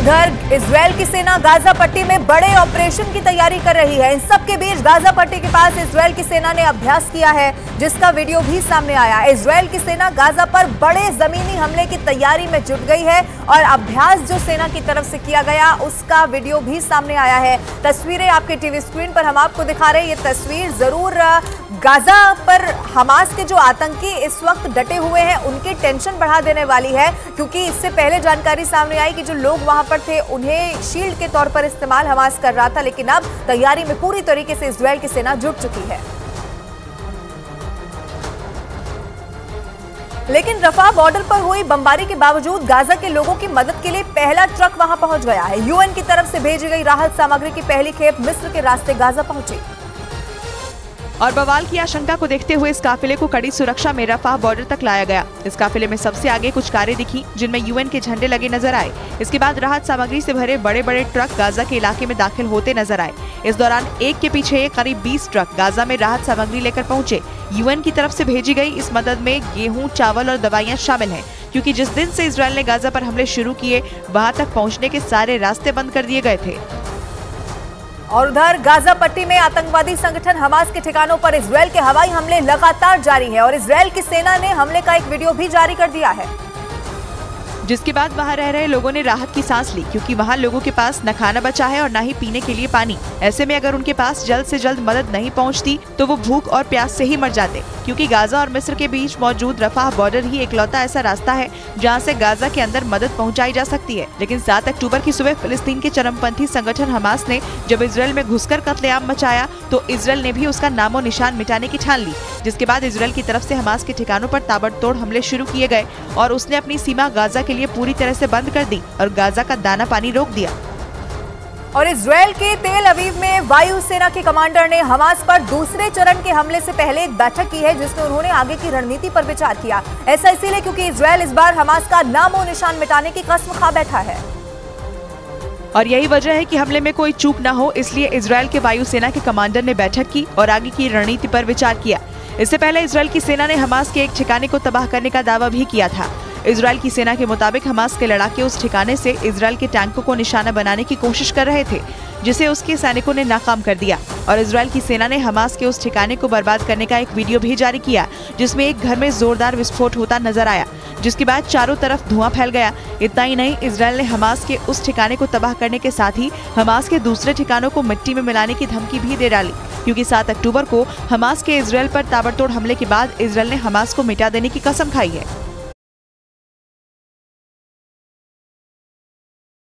उधर इजरायल की सेना गाजा पट्टी में बड़े ऑपरेशन की तैयारी कर रही है। इन सबके बीच गाजा पट्टी के पास इजरायल की सेना ने अभ्यास किया है, जिसका वीडियो भी सामने आया। इजरायल की सेना गाजा पर बड़े जमीनी हमले की तैयारी में जुट गई है और अभ्यास जो सेना की तरफ से किया गया उसका वीडियो भी सामने आया है। तस्वीरें आपके टीवी स्क्रीन पर हम आपको दिखा रहे हैं। ये तस्वीर जरूर गाजा पर हमास के जो आतंकी इस वक्त डटे हुए हैं उनकी टेंशन बढ़ा देने वाली है, क्योंकि इससे पहले जानकारी सामने आई कि जो लोग वहां पर थे उन्हें शील्ड के तौर पर इस्तेमाल हमास कर रहा था, लेकिन अब तैयारी में पूरी तरीके से इजरायल की सेना जुट चुकी है। लेकिन रफा बॉर्डर पर हुई बमबारी के बावजूद गाजा के लोगों की मदद के लिए पहला ट्रक वहां पहुंच गया है। यूएन की तरफ से भेजी गई राहत सामग्री की पहली खेप मिस्र के रास्ते गाजा पहुंची और बवाल की आशंका को देखते हुए इस काफिले को कड़ी सुरक्षा में रफाह बॉर्डर तक लाया गया। इस काफिले में सबसे आगे कुछ कारें दिखी जिनमें यूएन के झंडे लगे नजर आए। इसके बाद राहत सामग्री से भरे बड़े बड़े ट्रक गाजा के इलाके में दाखिल होते नजर आए। इस दौरान एक के पीछे एक करीब 20 ट्रक गाजा में राहत सामग्री लेकर पहुंचे। यूएन की तरफ से भेजी गई इस मदद में गेहूं, चावल और दवाइयां शामिल हैं, क्योंकि जिस दिन से इजरायल ने गाजा पर हमले शुरू किए वहां तक पहुंचने के सारे रास्ते बंद कर दिए गए थे। और उधर गाजा पट्टी में आतंकवादी संगठन हमास के ठिकानों पर इजरायल के हवाई हमले लगातार जारी है और इजरायल की सेना ने हमले का एक वीडियो भी जारी कर दिया है, जिसके बाद वहां रह रहे लोगों ने राहत की सांस ली, क्योंकि वहां लोगों के पास न खाना बचा है और न ही पीने के लिए पानी। ऐसे में अगर उनके पास जल्द से जल्द मदद नहीं पहुंचती तो वो भूख और प्यास से ही मर जाते, क्योंकि गाजा और मिस्र के बीच मौजूद रफाह बॉर्डर ही इकलौता ऐसा रास्ता है जहां से गाजा के अंदर मदद पहुंचाई जा सकती है। लेकिन 7 अक्टूबर की सुबह फिलिस्तीन के चरमपंथी संगठन हमास ने जब इजरायल में घुसकर कत्लेआम मचाया तो इजरायल ने भी उसका नामो निशान मिटाने की ठान ली, जिसके बाद इजरायल की तरफ से हमास के ठिकानों पर ताबड़तोड़ हमले शुरू किए गए और उसने अपनी सीमा गाजा के लिए पूरी तरह से बंद कर दी और गाजा का दाना पानी रोक दिया। और इजरायल के तेल अवीव में वायु सेना के कमांडर ने हमास पर दूसरे चरण के हमले से पहले एक बैठक की है, जिसमें उन्होंने आगे की रणनीति पर विचार किया। ऐसा इसीलिए क्योंकि इजरायल इस बार हमास का नामो निशान मिटाने की कसम खा बैठा है और यही वजह है कि हमले में कोई चूक न हो, इसलिए इजरायल के वायु सेना के कमांडर ने बैठक की और आगे की रणनीति पर विचार किया। इससे पहले इजरायल की सेना ने हमास के एक ठिकाने को तबाह करने का दावा भी किया था। इजरायल की सेना के मुताबिक हमास के लड़ाके उस ठिकाने से इजरायल के टैंकों को निशाना बनाने की कोशिश कर रहे थे, जिसे उसके सैनिकों ने नाकाम कर दिया। और इजरायल की सेना ने हमास के उस ठिकाने को बर्बाद करने का एक वीडियो भी जारी किया, जिसमें एक घर में जोरदार विस्फोट होता नजर आया, जिसके बाद चारों तरफ धुआं फैल गया। इतना ही नहीं, इजरायल ने हमास के उस ठिकाने को तबाह करने के साथ ही हमास के दूसरे ठिकानों को मिट्टी में मिलाने की धमकी भी दे डाली, क्योंकि 7 अक्टूबर को हमास के इजरायल पर ताबड़तोड़ हमले के बाद इजरायल ने हमास को मिटा देने की कसम खाई है।